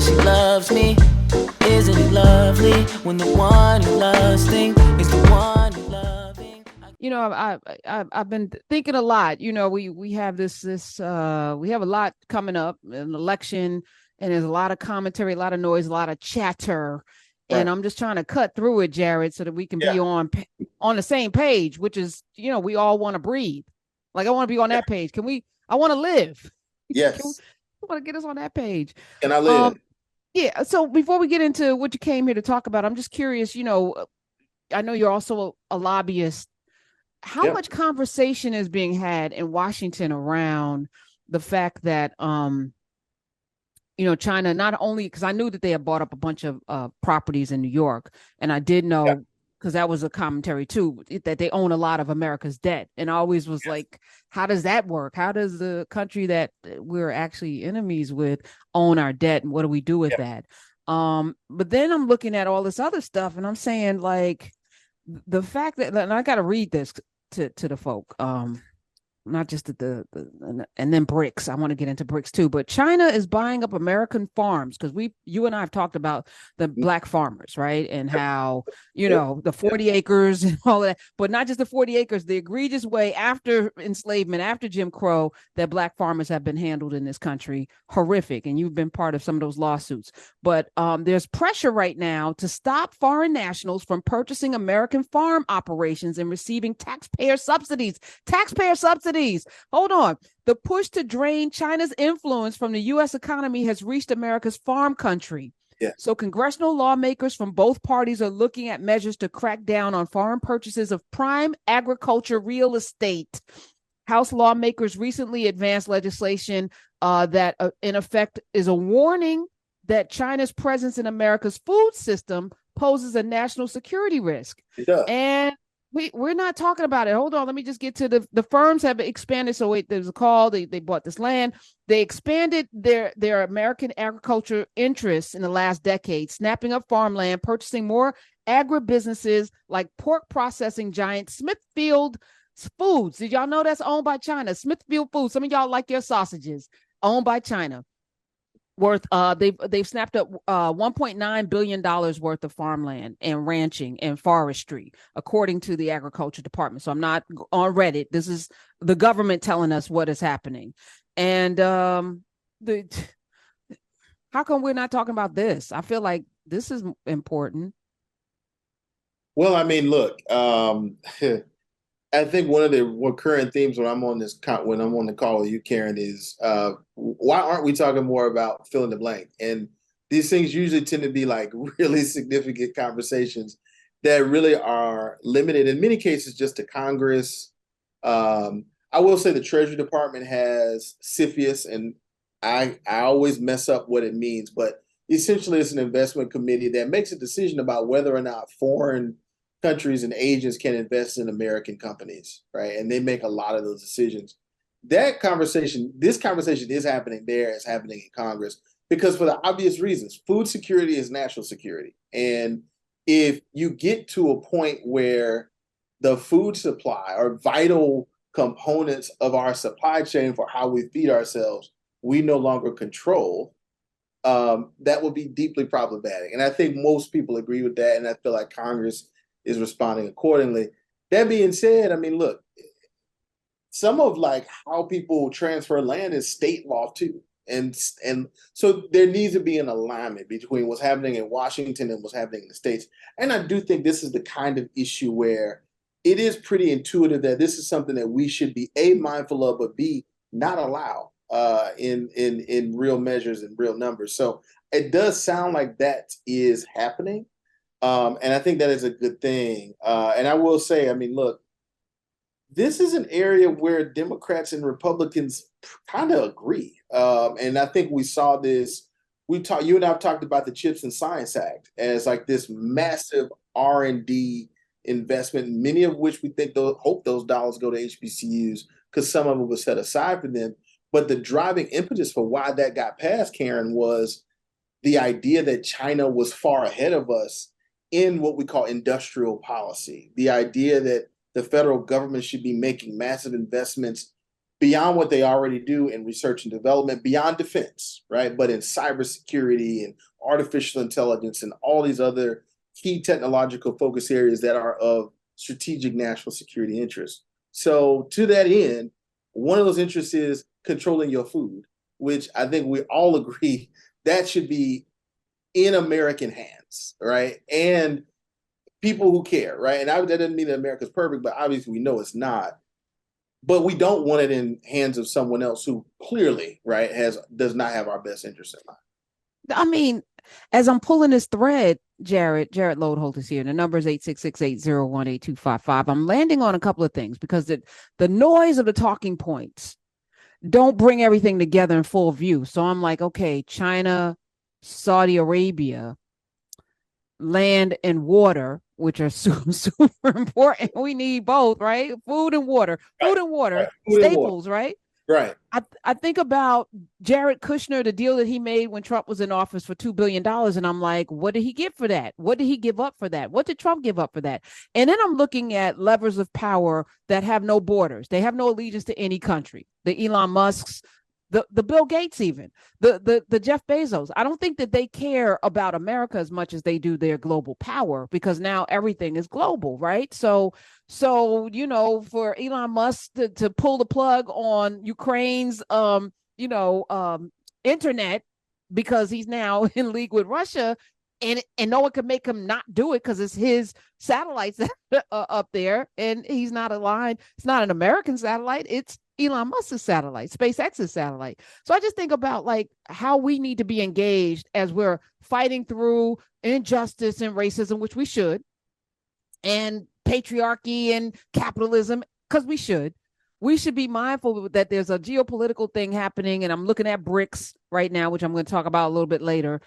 says she loves me. Isn't it lovely when the one you loving is the one you're loving? I've been thinking a lot. We have we have a lot coming up, an election, and there's a lot of commentary, a lot of noise, a lot of chatter, and Right. I'm just trying to cut through it, Jarrod, so that we can be Yeah. on the same page, which is, we all want to breathe. Like I want to be on Yeah. that page. Can we? I want to live. Yes. I want to get us on that page. Can I Um, live? yeah. So before we get into what you came here to talk about, I'm just curious. I know you're also a lobbyist. How Yeah. much conversation is being had in Washington around the fact that China, not only because I knew that they had bought up a bunch of properties in New York, and I did Yeah. know, because that was a commentary too, that they own a lot of America's debt, and I always was Yes. like, how does that work? How does the country that we're actually enemies with own our debt, and what do we do with Yeah. that? But then I'm looking at all this other stuff, and I'm saying, like, the fact that, and I got to read this to the folk, not just and then bricks. I want to get into bricks too, but China is buying up American farms, because you and I have talked about the black farmers, right? And how, Yep. the Yep. 40 acres and all that, but not just the 40 acres, the egregious way after enslavement, after Jim Crow, that black farmers have been handled in this country, horrific. And you've been part of some of those lawsuits. But there's pressure right now to stop foreign nationals from purchasing American farm operations and receiving taxpayer subsidies. Hold on. The push to drain China's influence from the U.S. economy has reached America's farm country. Yeah. So congressional lawmakers from both parties are looking at measures to crack down on foreign purchases of prime agriculture real estate. House lawmakers recently advanced legislation that, in effect, is a warning that China's presence in America's food system poses a national security risk. It does. And we're not talking about it. Hold on. Let me just get to the firms have expanded. So wait, there's a call. They bought this land. They expanded their American agriculture interests in the last decade, snapping up farmland, purchasing more agribusinesses like pork processing giant Smithfield Foods. Did y'all know that's owned by China? Smithfield Foods. Some of y'all like your sausages, owned by China. Worth they've snapped up $1.9 billion worth of farmland and ranching and forestry, according to the agriculture department. So I'm not on Reddit. This is the government telling us what is happening. And the how come we're not talking about this? I feel like this is important. Well, I mean, look, I think one of the recurring themes when I'm on the call with you, Karen, is why aren't we talking more about fill in the blank? And these things usually tend to be like really significant conversations that really are limited in many cases just to Congress. I will say the Treasury Department has CFIUS, and I always mess up what it means, but essentially it's an investment committee that makes a decision about whether or not foreign countries and agents can invest in American companies, right? And they make a lot of those decisions. This conversation is happening there, it's happening in Congress, because for the obvious reasons, food security is national security. And if you get to a point where the food supply or vital components of our supply chain for how we feed ourselves, we no longer control, that would be deeply problematic. And I think most people agree with that. And I feel like Congress is responding accordingly. That being said, I mean, look, some of like how people transfer land is state law too. And so there needs to be an alignment between what's happening in Washington and what's happening in the states. And I do think this is the kind of issue where it is pretty intuitive that this is something that we should be A, mindful of, but B, not allow in real measures and real numbers. So it does sound like that is happening. And I think that is a good thing. And I will say, I mean, look, this is an area where Democrats and Republicans kind of agree. And I think we saw this. You and I have talked about the Chips and Science Act as like this massive R&D investment, many of which we think hope those dollars go to HBCUs because some of it was set aside for them. But the driving impetus for why that got passed, Karen, was the idea that China was far ahead of us in what we call industrial policy. The idea that the federal government should be making massive investments beyond what they already do in research and development, beyond defense, right? But in cybersecurity and artificial intelligence and all these other key technological focus areas that are of strategic national security interest. So to that end, one of those interests is controlling your food, which I think we all agree that should be in American hands, right? And people who care, right? And that doesn't mean that America's perfect, but obviously we know it's not. But we don't want it in hands of someone else who clearly, right, does not have our best interest in mind. I mean, as I'm pulling this thread, Jarrod Loadholt is here. The number is 866-801-8255. I'm landing on a couple of things because the noise of the talking points don't bring everything together in full view. So I'm like, okay, China, Saudi Arabia, land and water, which are super important. We need both, right? Food and water, Right. staples, right? Right. I think about Jared Kushner, the deal that he made when Trump was in office for $2 billion. And I'm like, what did he get for that? What did he give up for that? What did Trump give up for that? And then I'm looking at levers of power that have no borders. They have no allegiance to any country. The Elon Musks, the Bill Gates, even the Jeff Bezos. I don't think that they care about America as much as they do their global power, because now everything is global, right? So for Elon Musk to pull the plug on Ukraine's internet because he's now in league with Russia, and no one can make him not do it because it's his satellites up there, and he's not aligned. It's not an American satellite. It's Elon Musk's satellite, SpaceX's satellite. So I just think about like how we need to be engaged as we're fighting through injustice and racism, which we should, and patriarchy and capitalism, because we should. We should be mindful that there's a geopolitical thing happening, and I'm looking at BRICS right now, which I'm going to talk about a little bit later,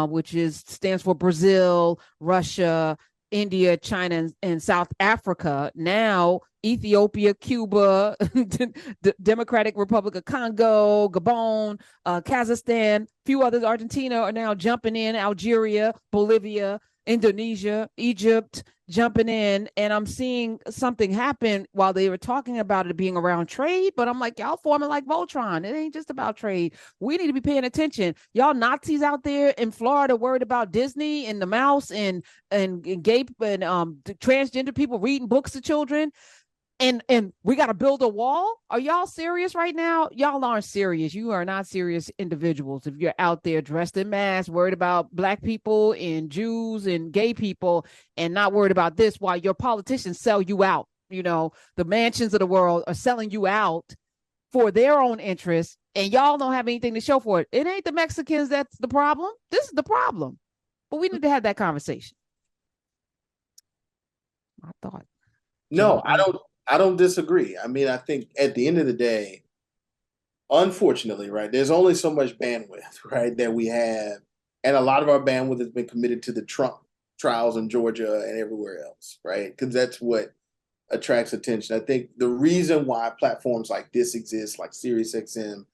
which stands for Brazil, Russia, India, China, and South Africa. Now, Ethiopia, Cuba, Democratic Republic of Congo, Gabon, Kazakhstan, a few others, Argentina are now jumping in, Algeria, Bolivia, Indonesia, Egypt, jumping in. And I'm seeing something happen while they were talking about it being around trade, but I'm like, y'all forming like Voltron. It ain't just about trade. We need to be paying attention. Y'all Nazis out there in Florida worried about Disney and the mouse and gay and transgender people reading books to children. And we got to build a wall. Are y'all serious right now? Y'all aren't serious. You are not serious individuals. If you're out there dressed in masks, worried about Black people and Jews and gay people, and not worried about this, while your politicians sell you out. The mansions of the world are selling you out for their own interests, and y'all don't have anything to show for it. It ain't the Mexicans that's the problem. This is the problem. But we need to have that conversation. I thought. No, I don't disagree. I mean, I think at the end of the day, unfortunately, right, there's only so much bandwidth, right, that we have. And a lot of our bandwidth has been committed to the Trump trials in Georgia and everywhere else, right? Because that's what attracts attention. I think the reason why platforms like this exist, like SiriusXM,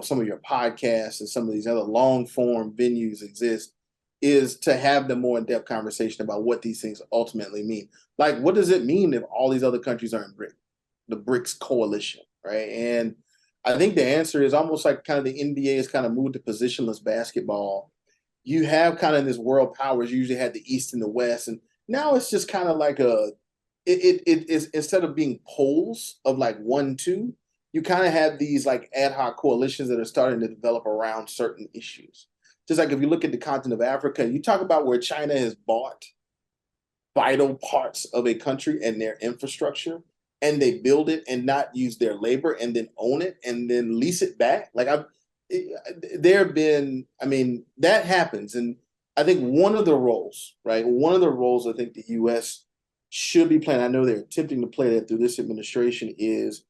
some of your podcasts and some of these other long form venues exist, is to have the more in-depth conversation about what these things ultimately mean. Like, what does it mean if all these other countries are in the BRICS coalition, right? And I think the answer is almost like kind of the NBA has kind of moved to positionless basketball. You have kind of this world powers. You usually had the East and the West, and now it's just kind of like it's instead of being poles of like 1-2, you kind of have these like ad hoc coalitions that are starting to develop around certain issues. Just like if you look at the continent of Africa, you talk about where China has bought vital parts of a country and their infrastructure, and they build it and not use their labor and then own it and then lease it back. That happens. And I think one of the roles I think the U.S. should be playing, I know they're attempting to play that through this administration, is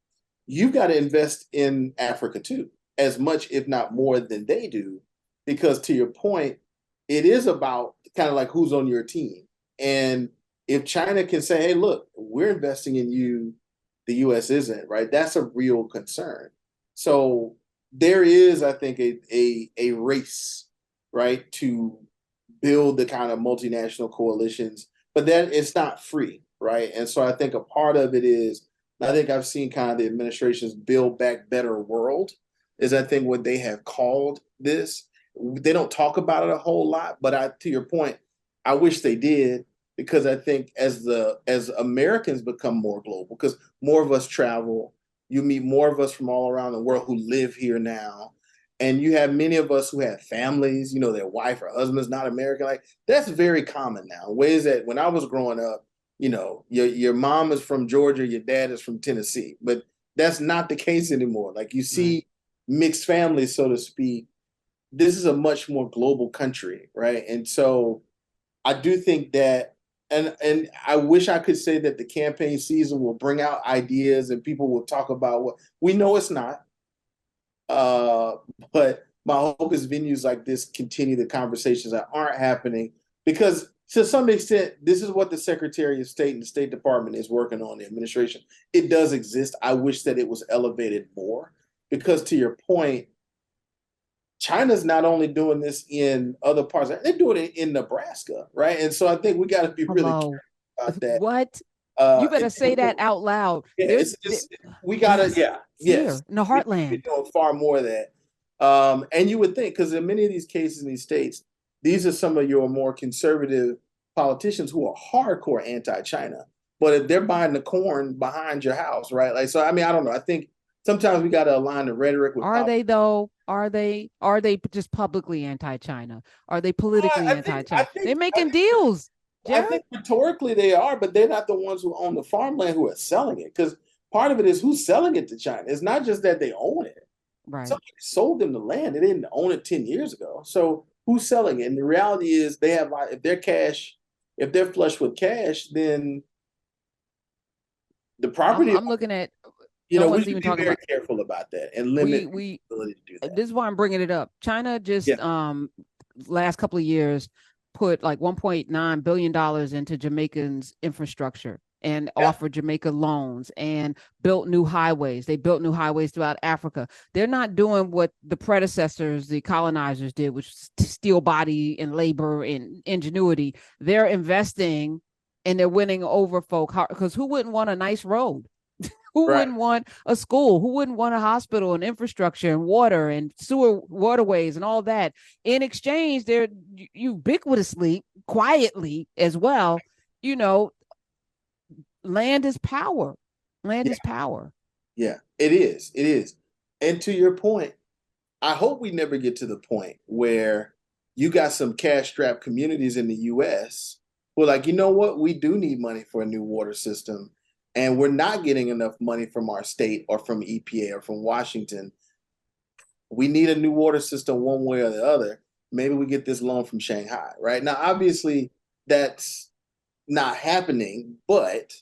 you've got to invest in Africa too, as much, if not more than they do. Because to your point, it is about kind of like who's on your team. And if China can say, hey, look, we're investing in you, the U.S. isn't, right? That's a real concern. So there is, I think, a race, right, to build the kind of multinational coalitions, but that it's not free, right? And so I think a part of it is I think I've seen kind of the administration's Build Back Better world is I think what they have called this. They don't talk about it a whole lot, but to your point, I wish they did because I think as Americans become more global, because more of us travel, you meet more of us from all around the world who live here now. And you have many of us who have families, their wife or husband's not American. Like that's very common now. Ways that when I was growing up, your mom is from Georgia, your dad is from Tennessee, but that's not the case anymore. Like you see mixed families, so to speak. This is a much more global country, right? And so I do think that, and I wish I could say that the campaign season will bring out ideas and people will talk about what we know it's not. But my hope is venues like this continue the conversations that aren't happening because to some extent, this is what the Secretary of State and the State Department is working on, the administration. It does exist. I wish that it was elevated more because to your point, China's not only doing this in other parts, they're doing it in Nebraska, right? And so I think we got to be really careful about that. What? You better say that out loud. Yeah, we gotta, yes, in the heartland. We're doing far more of that. And you would think, because in many of these cases in these states, these are some of your more conservative politicians who are hardcore anti-China. But if they're buying the corn behind your house, right? Like, so I mean, I don't know. I think sometimes we got to align the rhetoric with. Are they though? Are they just publicly anti-China? Are they politically anti-China? They're making deals. Jarrod? I think rhetorically they are, but they're not the ones who own the farmland who are selling it. Because part of it is who's selling it to China. It's not just that they own it. Right. Somebody sold them the land. They didn't own it 10 years ago. So who's selling it? And the reality is they have, if they're flush with cash, then the property. I'm looking at. We should be very careful about that and limit the ability to do that. This is why I'm bringing it up. China just last couple of years put like $1.9 billion into Jamaicans' infrastructure and offered Jamaica loans and built new highways. They built new highways throughout Africa. They're not doing what the predecessors, the colonizers did, which was steel body and labor and ingenuity. They're investing and they're winning over folk because who wouldn't want a nice road? Who wouldn't want a school? Who wouldn't want a hospital and infrastructure and water and sewer waterways and all that? In exchange, they're ubiquitously, quietly as well, land is power. Land is power. Yeah, it is. It is. And to your point, I hope we never get to the point where you got some cash-strapped communities in the U.S. who are like, you know what? We do need money for a new water system. And we're not getting enough money from our state or from EPA or from Washington. We need a new water system one way or the other. Maybe we get this loan from Shanghai, right? Now, obviously, that's not happening, but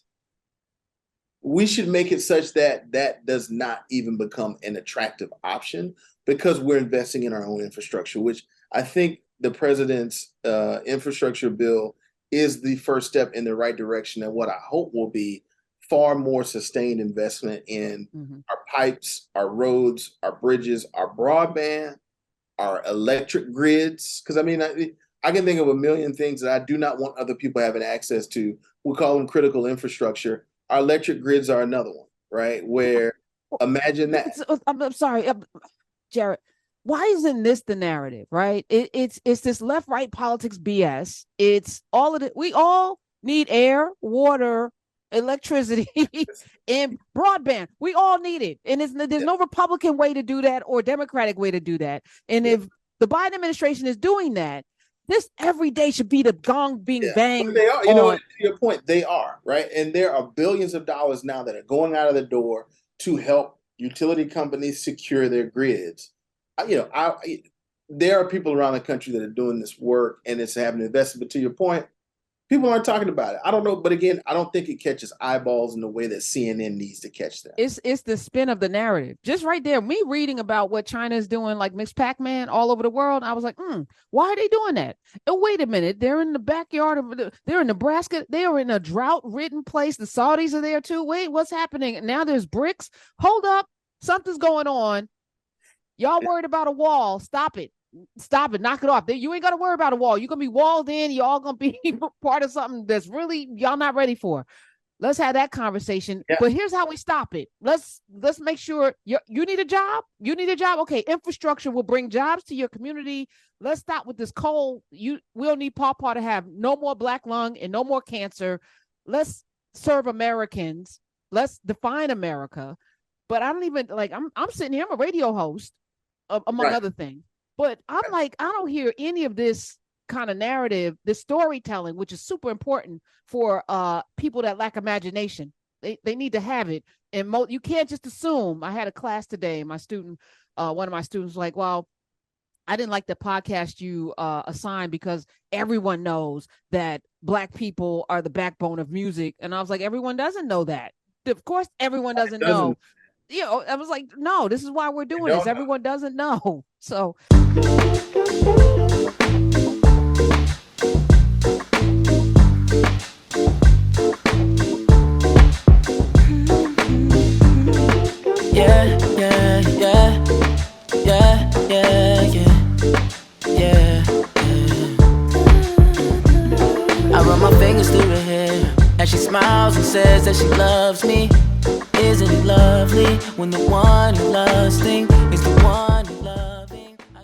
we should make it such that that does not even become an attractive option because we're investing in our own infrastructure, which I think the president's infrastructure bill is the first step in the right direction and what I hope will be far more sustained investment in our pipes, our roads, our bridges, our broadband, our electric grids. Because I mean, I can think of a million things that I do not want other people having access to. We call them critical infrastructure. Our electric grids are another one, right? Where imagine that. I'm sorry, Jarrod. Why isn't this the narrative, right? It's this left-right politics BS. It's all of it. We all need air, water, electricity and broadband. We all need it. And there's no Republican way to do that or Democratic way to do that. And if the Biden administration is doing that, this every day should be the gong being banged. They are, to your point, they are, right? And there are billions of dollars now that are going out of the door to help utility companies secure their grids. There are people around the country that are doing this work and it's having an investment. But to your point, people aren't talking about it. I don't know. But again, I don't think it catches eyeballs in the way that CNN needs to catch them. It's the spin of the narrative. Just right there, me reading about what China is doing, like Mixed Pac-Man all over the world. I was like, why are they doing that? Oh, wait a minute. They're in the backyard they're in Nebraska. They are in a drought-ridden place. The Saudis are there too. Wait, what's happening? Now there's bricks. Hold up. Something's going on. Y'all worried about a wall. Stop it. Stop it. Knock it off. You ain't got to worry about a wall. You're going to be walled in. Y'all going to be part of something that's really y'all not ready for. Let's have that conversation. Yeah. But here's how we stop it. Let's make sure you need a job. You need a job. Okay, infrastructure will bring jobs to your community. Let's stop with this coal. We'll need Paw to have no more black lung and no more cancer. Let's serve Americans. Let's define America. But I don't even like. I'm sitting here. I'm a radio host, among other things. But I'm like, I don't hear any of this kind of narrative, this storytelling, which is super important for people that lack imagination. They need to have it. And you can't just assume. I had a class today, and my student, one of my students was like, well, I didn't like the podcast you assigned because everyone knows that Black people are the backbone of music. And I was like, everyone doesn't know that. Of course, everyone doesn't know. You know, I was like, no, this is why we're doing this. Everyone doesn't know. So. I run my fingers through her hair as she smiles and says that she loves me. Isn't it lovely when the one you love's thing